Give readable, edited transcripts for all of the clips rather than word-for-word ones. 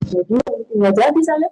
Jadi nggak jadi saya.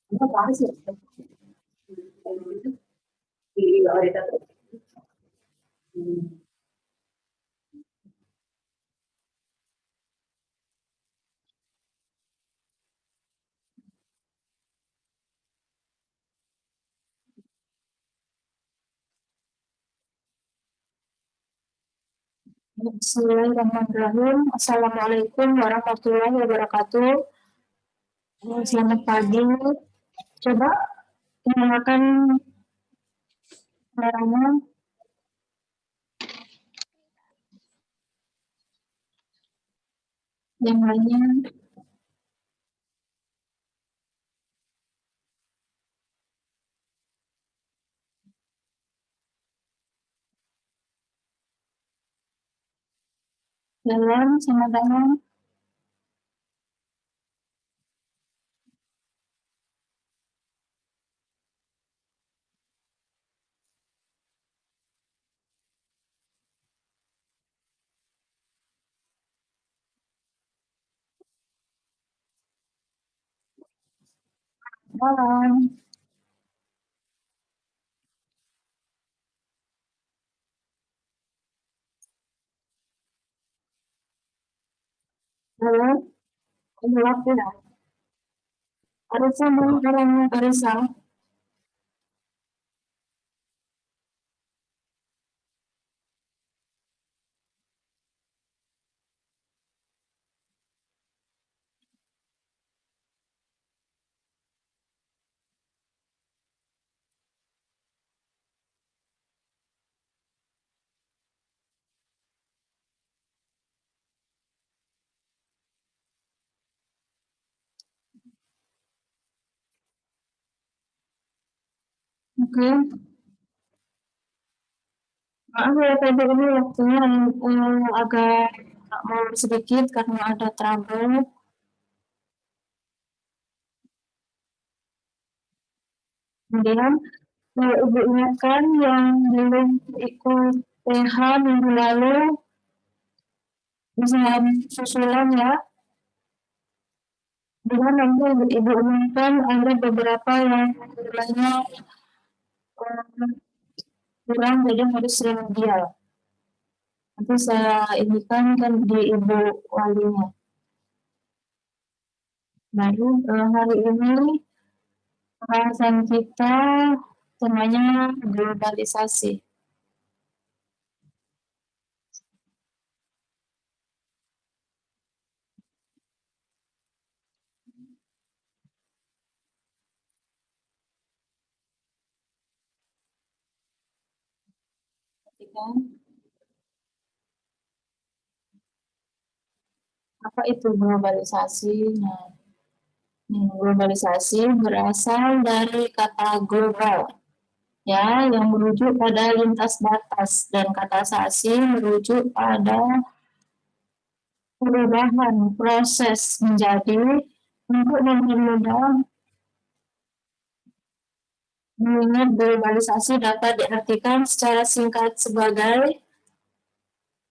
Apa sih? Di Florida tuh. Bismillahirrahmanirrahim. Assalamualaikum warahmatullahi wabarakatuh. Selamat pagi. Coba nyalakan kameranya, yang lainnya. Jalan sama tangan. Jalan. Jalan. Gelap tidak? Arisa mau orangnya Arisa. Oke. Maaf ya tadi ini waktunya agak mau sedikit karena ada trouble. Kemudian Ibu ingatkan yang belum ikut PH minggu lalu bisa susulan ya. Dengan nanti Ibu umumkan ada beberapa yang nilainya kurang jadi harus remedial. Nanti saya indikan kan di Ibu walinya. Baru hari ini pembahasan kita temanya globalisasi. Apa itu globalisasi? Nah, globalisasi berasal dari kata global, ya, yang merujuk pada lintas batas, dan kata sasi merujuk pada perubahan proses menjadi. Untuk mempermudah mengingat globalisasi dapat diartikan secara singkat sebagai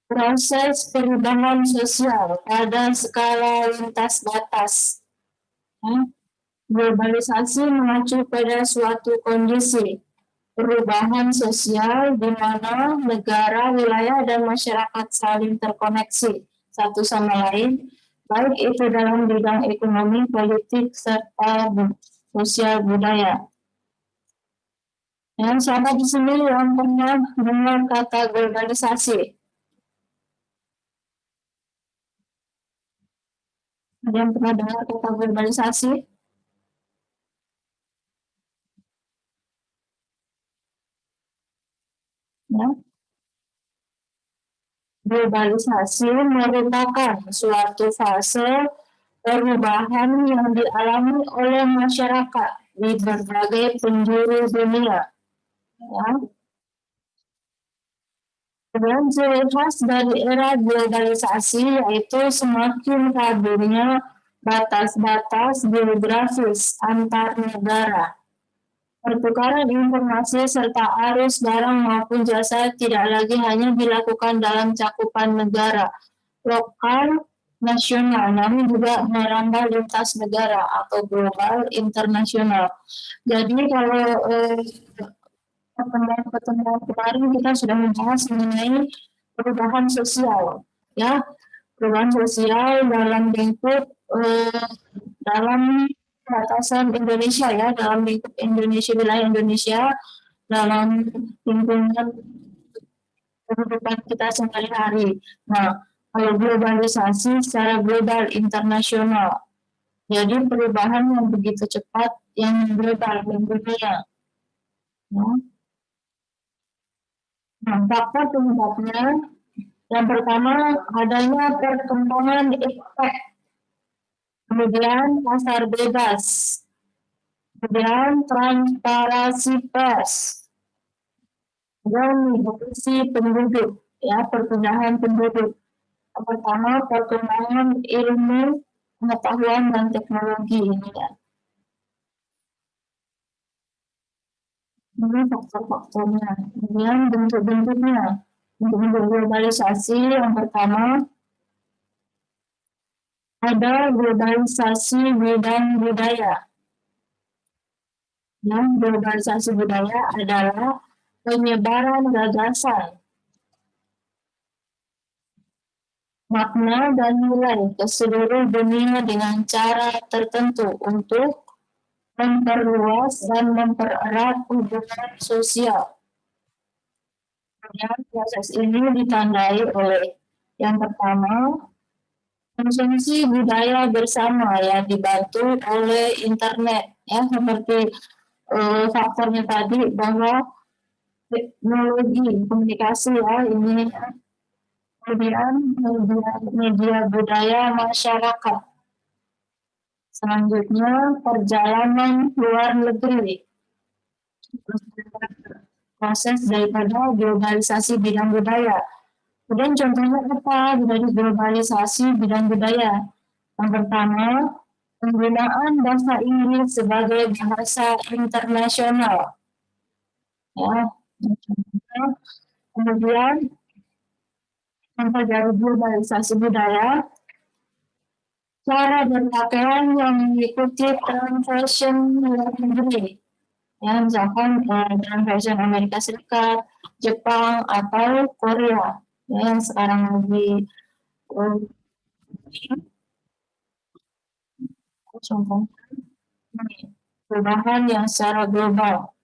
proses perubahan sosial pada skala lintas batas. Globalisasi mengacu pada suatu kondisi perubahan sosial di mana negara, wilayah, dan masyarakat saling terkoneksi satu sama lain, baik itu dalam bidang ekonomi, politik, serta sosial budaya. Yang siapa di sini yang pernah dengar kata globalisasi? Ada yang pernah dengar kata globalisasi? Ya. Globalisasi merupakan suatu fase perubahan yang dialami oleh masyarakat di berbagai penjuru dunia. Ya. Dan ciri khas dari era globalisasi yaitu semakin kaburnya batas-batas geografis antar negara. Pertukaran informasi serta arus barang maupun jasa tidak lagi hanya dilakukan dalam cakupan negara lokal, nasional, namun juga merambah lintas negara atau global internasional. Jadi kalau pertemuan kemarin kita sudah membahas mengenai perubahan sosial, ya, perubahan sosial dalam lingkup dalam batasan Indonesia, ya, dalam lingkup Indonesia, wilayah Indonesia, dalam lingkungan kehidupan kita sehari-hari. Nah, kalau globalisasi secara global internasional, jadi perubahan yang begitu cepat yang global dunia. Ya. Nah, faktor penyebabnya yang pertama adanya perkembangan efek, kemudian pasar bebas, kemudian transparansi pers, dan migrasi penduduk, ya, perpindahan penduduk. Yang pertama perkembangan ilmu, pengetahuan dan teknologi ini, ya. Ini faktor-faktornya. Kemudian bentuk-bentuknya. Bentuk-bentuk globalisasi yang pertama ada globalisasi bidang budaya. Yang globalisasi budaya adalah penyebaran gagasan, makna dan nilai ke seluruh dunia dengan cara tertentu untuk memperluas dan mempererat hubungan sosial. Kemudian proses ini ditandai oleh yang pertama konsumsi budaya bersama yang dibantu oleh internet, ya, seperti faktornya tadi bahwa teknologi komunikasi, ya, ini. Kemudian media budaya masyarakat. Selanjutnya perjalanan luar negeri. Proses daripada globalisasi bidang budaya. Kemudian contohnya apa dari globalisasi bidang budaya? Yang pertama, penggunaan bahasa Inggris sebagai bahasa internasional. Ya, kemudian contoh dari globalisasi budaya, cara berpakaian yang mengikuti tren fashion luar negeri. Ya, misalkan tren fashion Amerika Serikat, Jepang, atau Korea, ya, yang sekarang lagi contohnya perubahan yang secara global.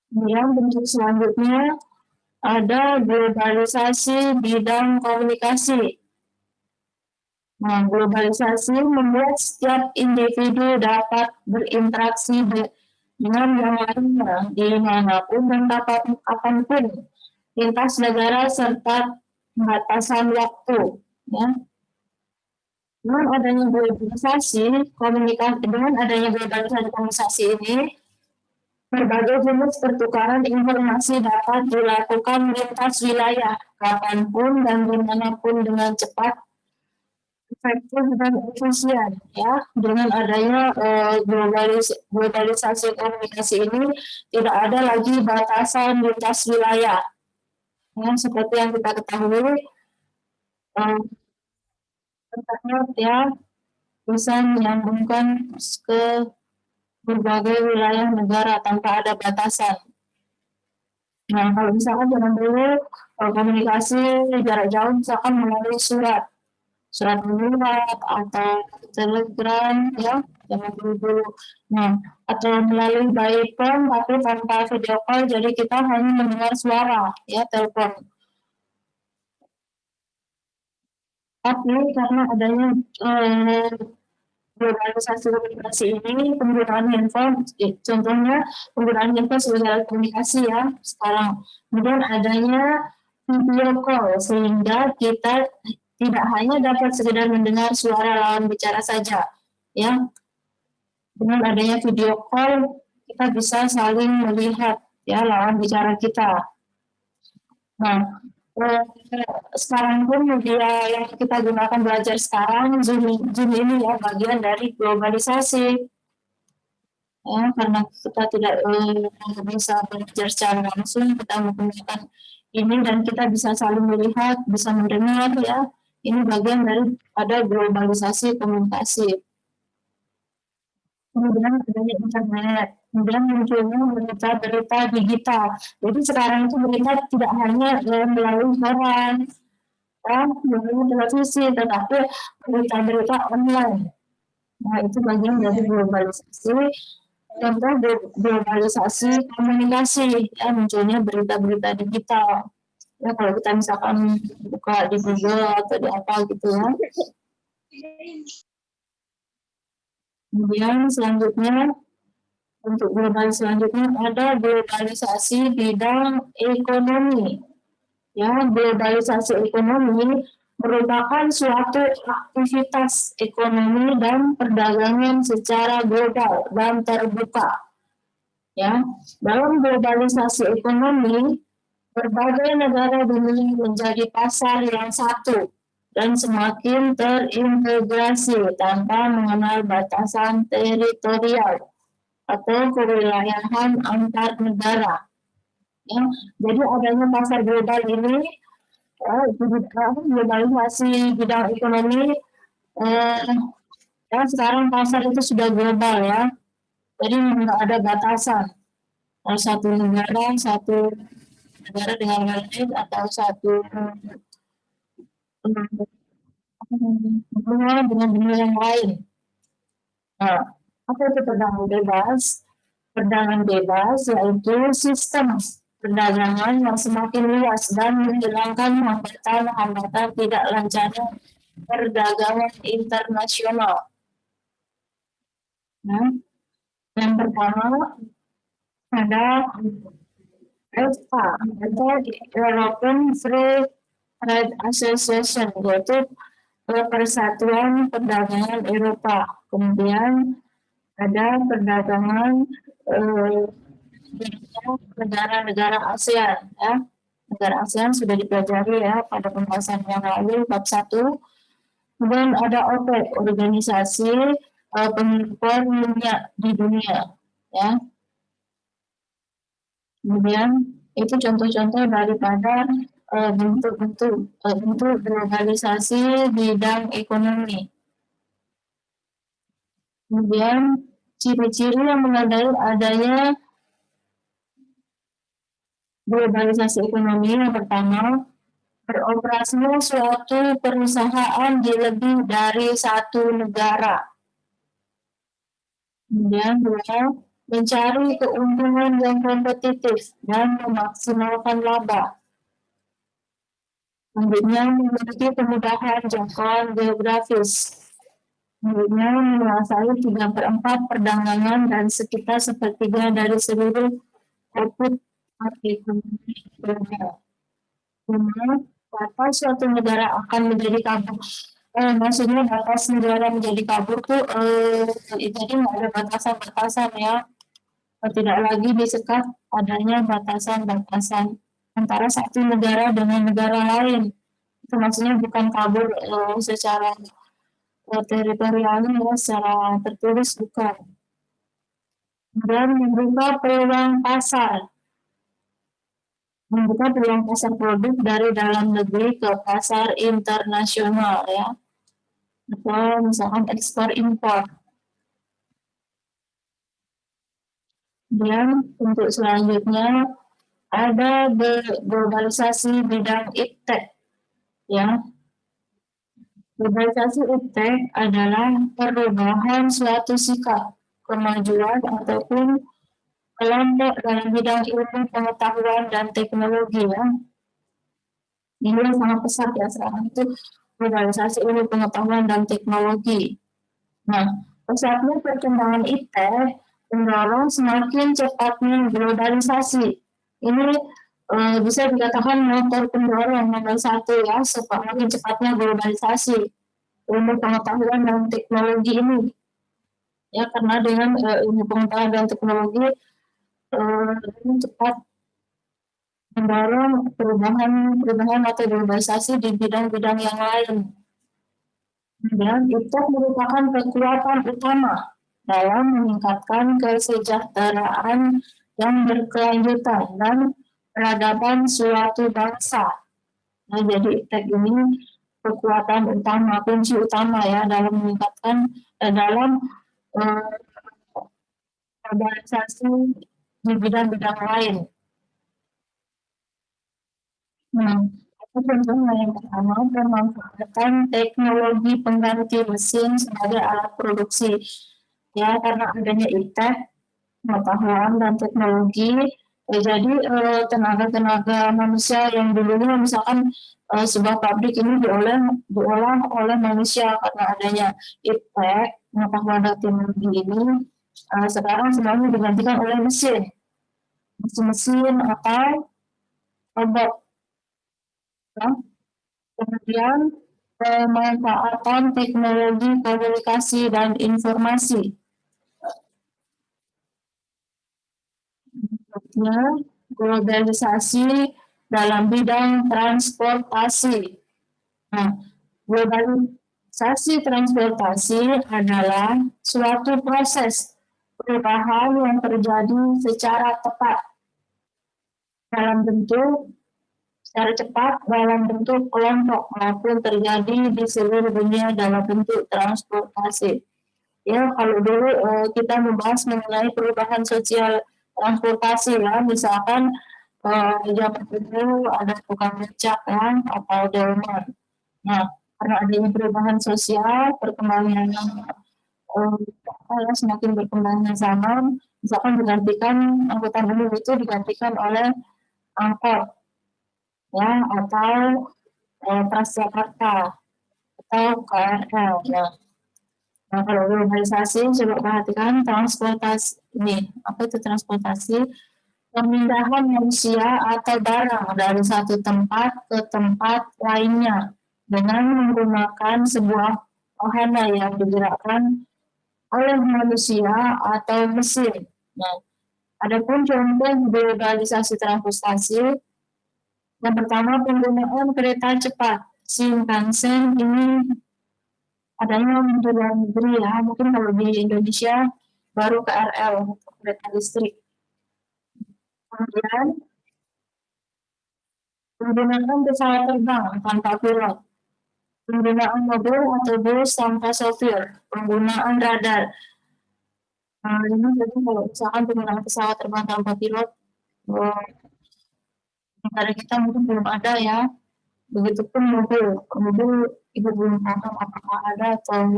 Kemudian bentuk selanjutnya ada globalisasi bidang komunikasi. Nah, globalisasi membuat setiap individu dapat berinteraksi dengan yang lainnya dimanapun dan kapanpun, lintas negara serta batasan waktu. Ya. Dengan adanya globalisasi komunikasi ini, berbagai jenis pertukaran informasi dapat dilakukan lintas wilayah, kapanpun dan dimanapun dengan cepat, efektif dan efisien, ya. Dengan adanya globalisasi komunikasi ini tidak ada lagi batasan lintas wilayah, ya, seperti yang kita ketahui internet, ya, bisa menyambungkan ke berbagai wilayah negara tanpa ada batasan. Nah, kalau misalkan zaman dulu komunikasi jarak jauh misalkan melalui surat menyurat atau telegram, ya, zaman dulu. Nah, atau melalui by phone tapi tanpa video call, jadi kita hanya mendengar suara, ya, telepon. Tapi karena adanya globalisasi komunikasi ini, penggunaan handphone, contohnya penggunaan handphone sebagai alat komunikasi, ya, sekarang. Kemudian adanya video call, sehingga kita tidak hanya dapat sekedar mendengar suara lawan bicara saja, ya. Dengan adanya video call, kita bisa saling melihat, ya, lawan bicara kita. Nah, sekarang pun media yang kita gunakan belajar sekarang, Zoom ini, ya, bagian dari globalisasi. Ya, karena kita tidak bisa belajar secara langsung, kita menggunakan ini dan kita bisa saling melihat, bisa mendengar, ya, Ini bagian dari ada globalisasi komunikasi. Kemudian adanya internet, kemudian munculnya berita-berita digital. Jadi sekarang itu berita tidak hanya melalui koran, melalui televisi, tetapi berita-berita online. Nah, itu bagian dari globalisasi. Contoh globalisasi komunikasi, ya munculnya berita-berita digital. Ya kalau kita misalkan buka di Google atau di apa gitu ya. Kemudian selanjutnya untuk globalisasi selanjutnya ada globalisasi bidang ekonomi. Ya, globalisasi ekonomi merupakan suatu aktivitas ekonomi dan perdagangan secara global dan terbuka. Ya, dalam globalisasi ekonomi, berbagai negara dunia menjadi pasar yang satu dan semakin terintegrasi tanpa mengenal batasan teritorial atau kewilayahan antar negara. Ya, jadi adanya pasar global ini, globalisasi bidang ekonomi, ya sekarang pasar itu sudah global ya, jadi nggak ada batasan. Satu negara dengan lain atau satu benua dengan benua yang lain. Nah, apa itu perdagangan bebas? Perdagangan bebas yaitu sistem perdagangan yang semakin luas dan menghilangkan hambatan tidak lancarnya perdagangan internasional. Nah, yang pertama ada EFTA atau European Free Trade Association, yaitu Persatuan Perdagangan Eropa. Kemudian ada perdagangan negara-negara ASEAN, ya. Negara ASEAN sudah dipelajari ya pada pembahasan yang lalu bab 1. Kemudian ada OPEC, organisasi pengimpor minyak di dunia, ya. Kemudian itu contoh-contoh daripada bentuk globalisasi bidang ekonomi. Kemudian ciri-ciri yang menandai adanya globalisasi ekonomi yang pertama, beroperasinya suatu perusahaan di lebih dari satu negara. Kemudian dua, mencari keuntungan yang kompetitif dan memaksimalkan laba. Selanjutnya memiliki kemudahan jangkauan geografis. Selanjutnya menguasai 3/4 perdagangan dan sekitar 1/3 dari seluruh output ekonomi global. Batas suatu negara akan menjadi kabur. Maksudnya batas negara menjadi kabur tuh jadi nggak ada batasan-batasan ya. Tidak lagi disekat adanya batasan-batasan antara satu negara dengan negara lain. Itu maksudnya bukan kabur secara teritorialnya ya, secara tertulis bukan. Dan membuka peluang pasar. Membuka peluang pasar produk dari dalam negeri ke pasar internasional ya, atau misalkan ekspor impor. Dan untuk selanjutnya ada globalisasi bidang iptek ya. Globalisasi iptek adalah perubahan suatu sikap, kemajuan ataupun kelompok dalam bidang ilmu pengetahuan dan teknologi ya. Ini yang sangat pesat ya sekarang itu globalisasi ilmu pengetahuan dan teknologi. Nah, pesatnya perkembangan iptek mendorong semakin cepatnya globalisasi. Ini bisa dikatakan motor pendorong nomor 1 ya, semakin cepatnya globalisasi ilmu pengetahuan dan teknologi ini. Ya, karena dengan ilmu pengetahuan dan teknologi ini cepat mendorong perubahan atau globalisasi di bidang-bidang yang lain. Dan iptek merupakan kekuatan utama dalam meningkatkan kesejahteraan yang berkelanjutan dan peradaban suatu bangsa. Nah, jadi iptek ini kekuatan utama, kunci utama ya dalam meningkatkan dalam organisasi di bidang-bidang lain. Nah, itu contohnya yang pertama, pemanfaatan teknologi pengganti mesin sebagai alat produksi. Ya, karena adanya iptek, pengetahuan dan teknologi, jadi tenaga-tenaga manusia yang dulunya misalkan sebuah pabrik ini diolah oleh manusia karena adanya iptek, pengetahuan dan teknologi ini, sekarang semuanya digantikan oleh mesin atau robot. Ya. Kemudian pemanfaatan teknologi komunikasi dan informasi. Berikutnya, globalisasi dalam bidang transportasi. Nah, globalisasi transportasi adalah suatu proses perubahan yang terjadi secara tepat dalam bentuk secara cepat dalam bentuk kelompok maupun terjadi di seluruh dunia dalam bentuk transportasi. Ya, kalau dulu kita membahas mengenai perubahan sosial transportasi ya, misalkan zaman dulu ada tukang becak ya, atau delman. Nah, karena adanya perubahan sosial, perkembangan semakin berkembangnya zaman, misalkan digantikan angkutan umum itu digantikan oleh angkot ya atau Transjakarta atau KRL ya. Nah, kalau globalisasi coba perhatikan transportasi ini apa itu transportasi pemindahan manusia atau barang dari satu tempat ke tempat lainnya dengan menggunakan sebuah wahana yang digerakkan oleh manusia atau mesin. Nah, adapun contoh globalisasi transportasi yang pertama penggunaan kereta cepat Shinkansen ini adanya di luar negeri ya, mungkin kalau di Indonesia baru KRL kereta listrik. Kemudian penggunaan pesawat terbang tanpa pilot, penggunaan mobil atau bus tanpa sopir, penggunaan radar. Nah, ini jadi kalau misalkan penggunaan pesawat terbang tanpa pilot, negara kita mungkin belum ada ya. Begitupun mobil ibu belum paham apakah ada atau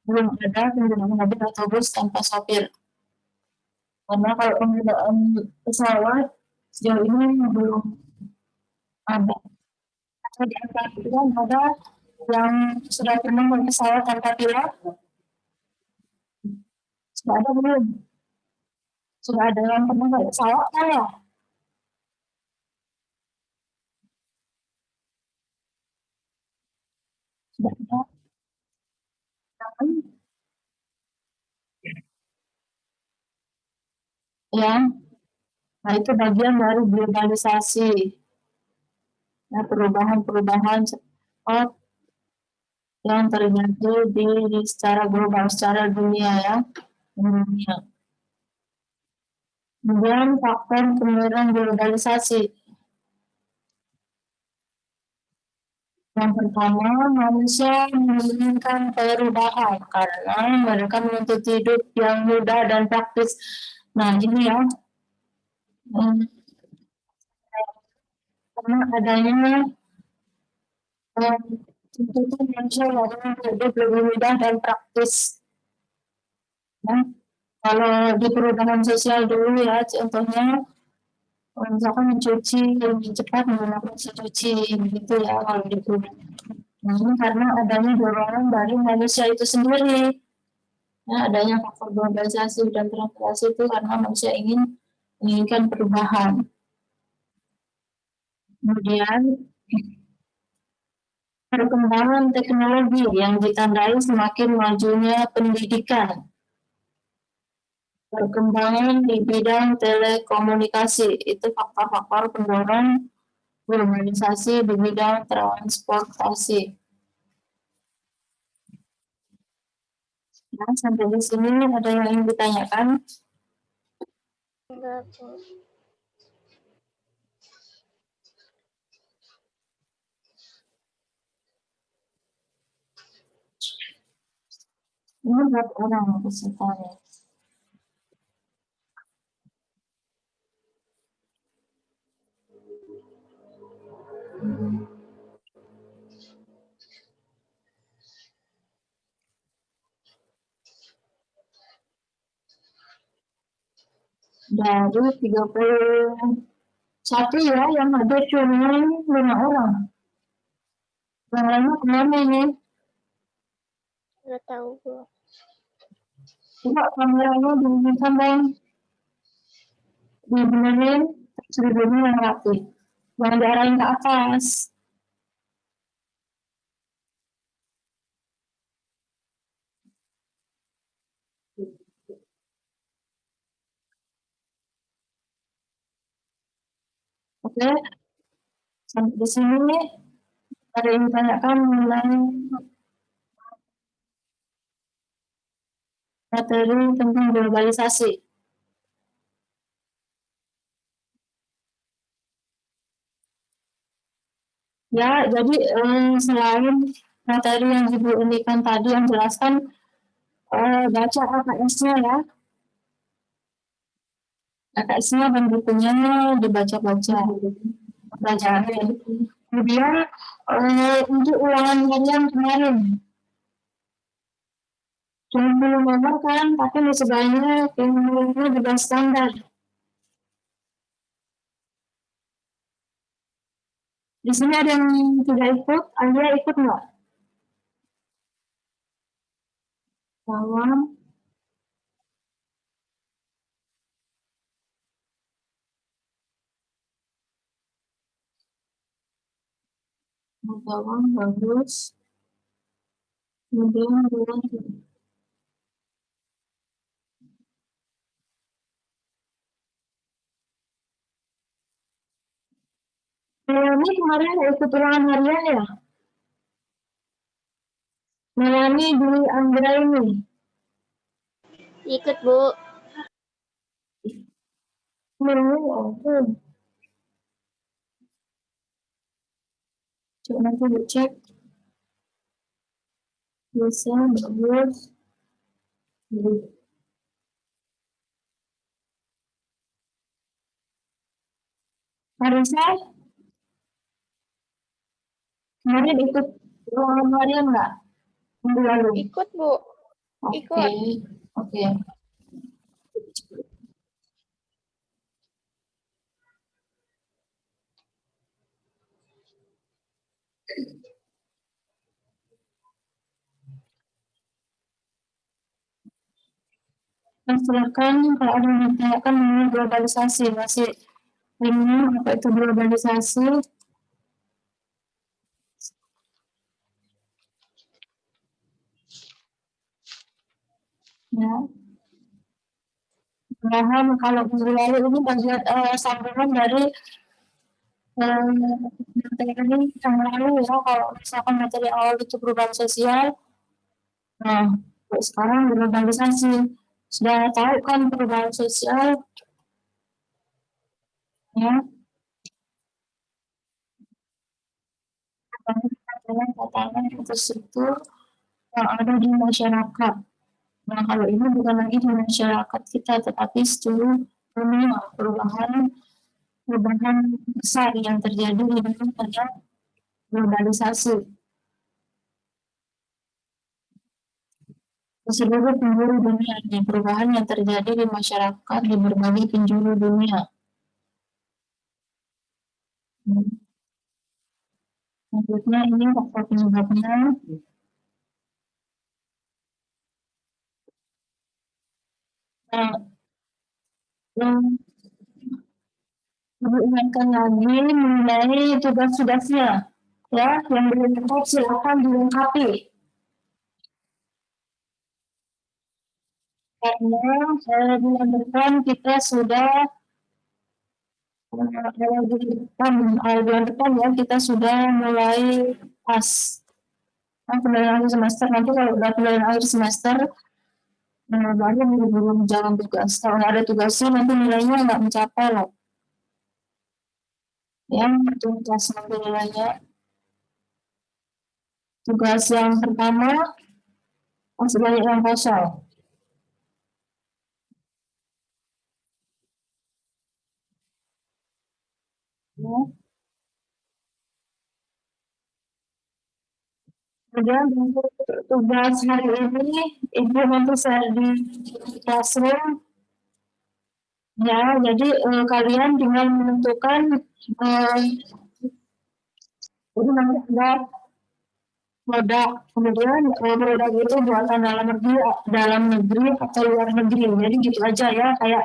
belum ada penggunaan mobil atau bus tanpa sopir. Karena kalau penggunaan pesawat sejauh ini belum ada. Atau di antara itu kan ada yang sudah pernah naik pesawat tanpa pilot? Sudah ada belum? Sudah ada yang pernah naik pesawat kan ya? Sudah ada. Kan? Ya, nah itu bagian dari globalisasi. Ya, perubahan-perubahan cepat yang terjadi secara global, secara dunia ya. Dunia. Kemudian faktor pendorong globalisasi. Yang pertama, manusia menginginkan perubahan karena mereka menuntut hidup yang mudah dan praktis. Nah, ini ya, karena adanya tuntutan manusia yang hidup lebih mudah dan praktis. Nah, kalau di perubahan sosial dulu ya, contohnya misalkan mencuci lebih cepat menggunakan mesin cuci, begitu ya kalau di perubahan. Nah, ini karena adanya dorongan dari manusia itu sendiri. Ya, adanya faktor globalisasi dan transformasi itu karena manusia menginginkan perubahan. Kemudian perkembangan teknologi yang ditandai semakin majunya pendidikan, perkembangan di bidang telekomunikasi itu faktor-faktor pendorong globalisasi di bidang transportasi. Nah, sampai di sini ada yang ingin ditanyakan? Enggak, Ini berapa orang pesertanya? Dari 31 ya, yang hadir cuma 5 orang. Yang lainnya kemana ini? Nggak tahu Bu. Coba kameranya diinginkan bang, dibenerin, terus dibenerin yang rapi. Jangan diarahin ke atas. Oke, sampai di sini ada yang ditanyakan mengenai materi tentang globalisasi. Ya, jadi selain materi yang Ibu indikan tadi yang jelaskan, baca AKS-nya ya. AKS-nya dan bukunya dibaca-baca, pelajari. Kemudian untuk ulangan harian kemarin, cuma belum nomor kan, tapi di sebelahnya yang nomornya juga standar. Di sini ada yang tidak ikut, Anda ikut nggak? Kawan, kawan bagus. Kemudian ini kemarin ada ikut ulangan harian ya? Melani Dwi Anggra ini. Ikut Bu. Ampun. Coba nanti dicek. Bisa, bagus. Marisa, kemarin ikut ulangan harian nggak? Minggu lalu. Ikut Bu. Ikut. Oke. Nah, silakan kalau ada yang ditanyakan mengenai globalisasi, masih ini apa itu globalisasi? Ya, paham kalau minggu lalu ini bagian sambungan dari materi yang lalu ya, kalau misalkan materi awal itu perubahan sosial, nah sekarang globalisasi. Sudah tahu kan perubahan sosial, ya, tatanan infrastruktur yang ada di masyarakat. Nah, kalau ini bukan lagi di masyarakat kita, tetapi seluruh dunia perubahan besar yang terjadi di dalam pada globalisasi. Di seluruh penjuru dunia, ini perubahan yang terjadi di masyarakat di berbagai penjuru dunia. Selanjutnya ini faktor penyebabnya. Nah, Ibu ingatkan lagi mengenai tugas-tugasnya. Ya, yang belum lengkap silakan dilengkapi. Karena bulan depan kita sudah bulan depan ya kita sudah mulai pas penilaian akhir semester. Nanti kalau udah penilaian akhir semester baru belum jalan tugas. Kalau nggak ada tugasnya nanti nilainya nggak mencapai loh. Ya, tugas nanti nilainya. Tugas yang pertama Masih banyak yang kosong. Ya. Kemudian untuk tugas hari ini, Ibu nanti share di classroom. Ya, jadi kalian tinggal menentukan ini nanti ada produk. Kemudian produk itu buatan dalam negeri atau luar negeri. Jadi gitu aja ya, kayak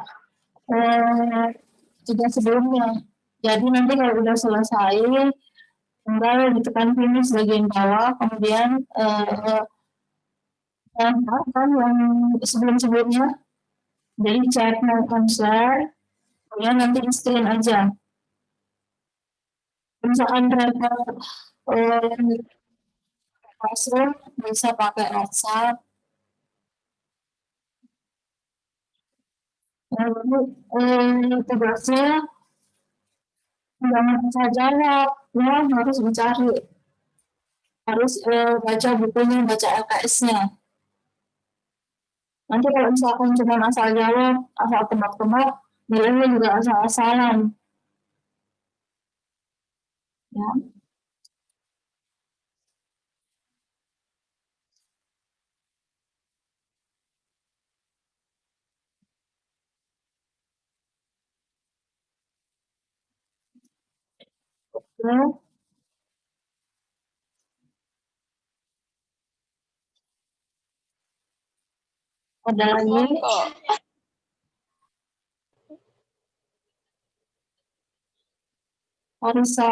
tugas sebelumnya. Jadi nanti kalau udah selesai, tinggal ditekan finish bagian bawah, kemudian kan yang sebelum-sebelumnya, jadi chat mau konser, kemudian nanti di screen aja. Misalkan driver classroom bisa pakai WhatsApp. Lalu tugasnya jangan bisa jawab, ya harus mencari, harus baca bukunya, baca LKS-nya. Nanti kalau misalkan cuma asal jawab, asal tebak-tebak, nilainya juga asal-asalan. Ya. Oke. Ada lagi? Arisa.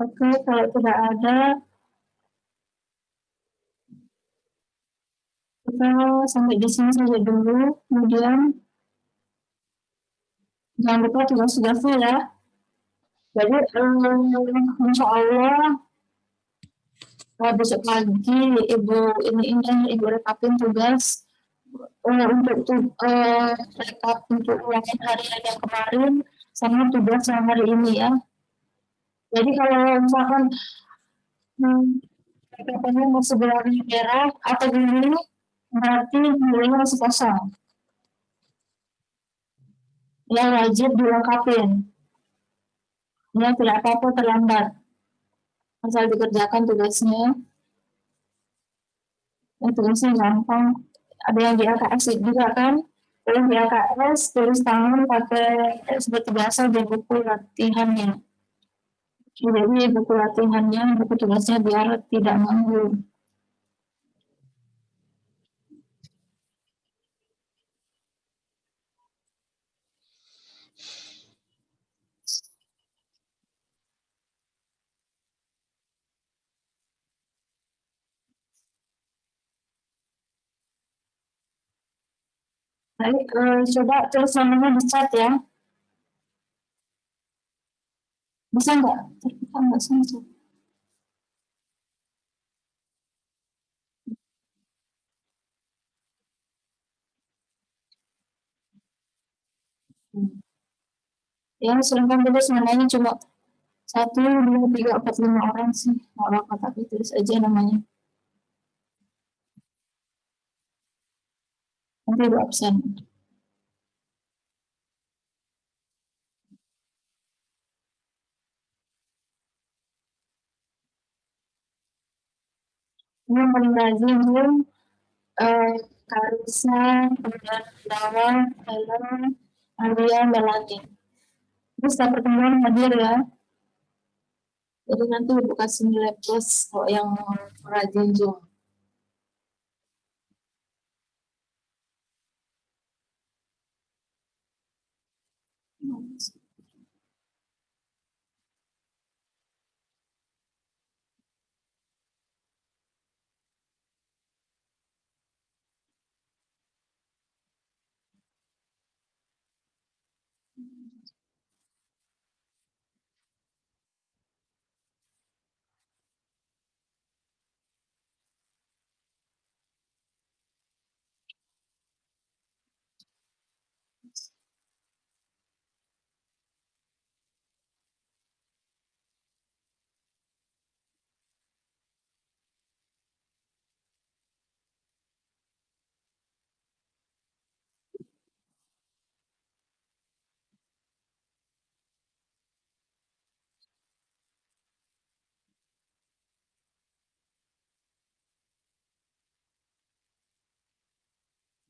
Oke, kalau tidak ada, kita sampai di sini saja dulu. Kemudian jangan lupa tugas-tugasnya ya. Jadi insya Allah besok pagi ibu rekapin tugas rekap untuk ulangin hari-hari yang kemarin sama tugas yang hari ini ya. Jadi kalau misalkan rekapannya masih berwarna merah atau biru, berarti nilainya masih kosong. Ya wajib dilengkapin. Ya tidak apa-apa terlambat. Asal dikerjakan tugasnya. Ya, tugasnya gampang. Ada yang di LKS juga kan. Kalau di LKS tulis tangan pakai seperti biasa di buku latihannya. Jadi buku latihannya, buku tugasnya biar tidak nganggur. Baik, coba tulis namanya di chat ya. Bisa nggak? Terbuka nggak sih? Ya, silahkan tulis namanya cuma 1, 2, 3, 4, 5 orang sih. Orang tapi tulis aja namanya. Nanti ada absen. Ini yang paling rajin Zoom, Karisa, kemudian Dawa, Helen, Arya, Melani. Terus setiap pertemuan hadir ya. Jadi nanti ibu kasih nilai plus kalau yang rajin Zoom.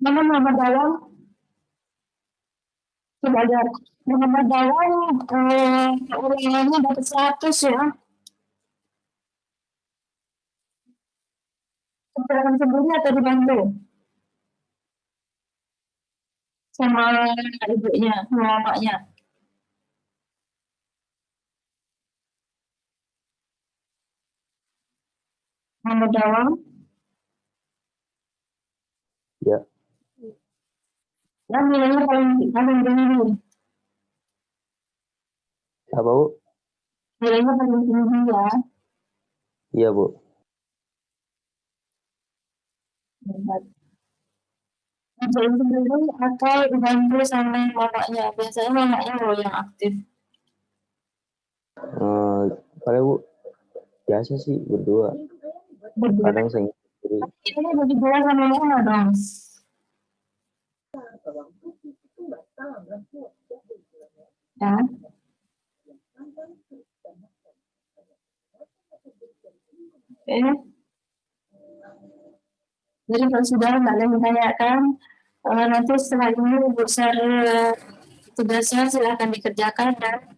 Mana Muhammad Dawang? Coba lihat. Muhammad Dawang ulangannya dapat 100 ya. Kerjakan sendiri atau dibantu? Sama ibunya, sama mamanya. Muhammad Dawang. Ya. Yang nilainya paling tinggi. Apa, Bu? Nilainya paling tinggi ya. Iya, Bu. Hebat. Kerjain sendiri atau dibantu sama mamanya. Biasanya mamanya loh yang aktif. Paling, Bu, biasa sih berdua. Berdua. Kadang saya sendiri. Ini bagi dua sama mama dong. Ya. Oke. Jadi kalau sudah nggak ada yang ditanyakan, nanti setelah ini Bu share tugasnya silahkan dikerjakan dan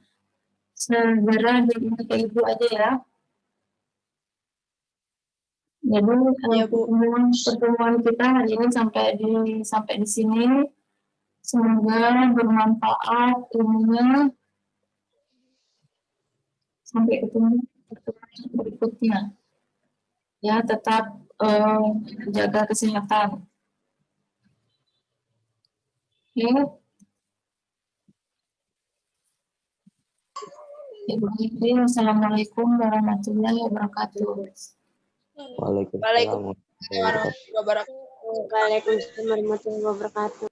segera dikirim ke Ibu aja ya. Jadi Iya, Bu. pertemuan kita hari ini sampai di sini. Semoga bermanfaat ilmunya. Sampai ketemu pertemuan berikutnya. Ya, tetap jaga kesehatan. Oke. Ibu Ibu, Assalamualaikum warahmatullahi wabarakatuh. Waalaikumsalam warahmatullahi wabarakatuh. Waalaikumsalam warahmatullahi wabarakatuh.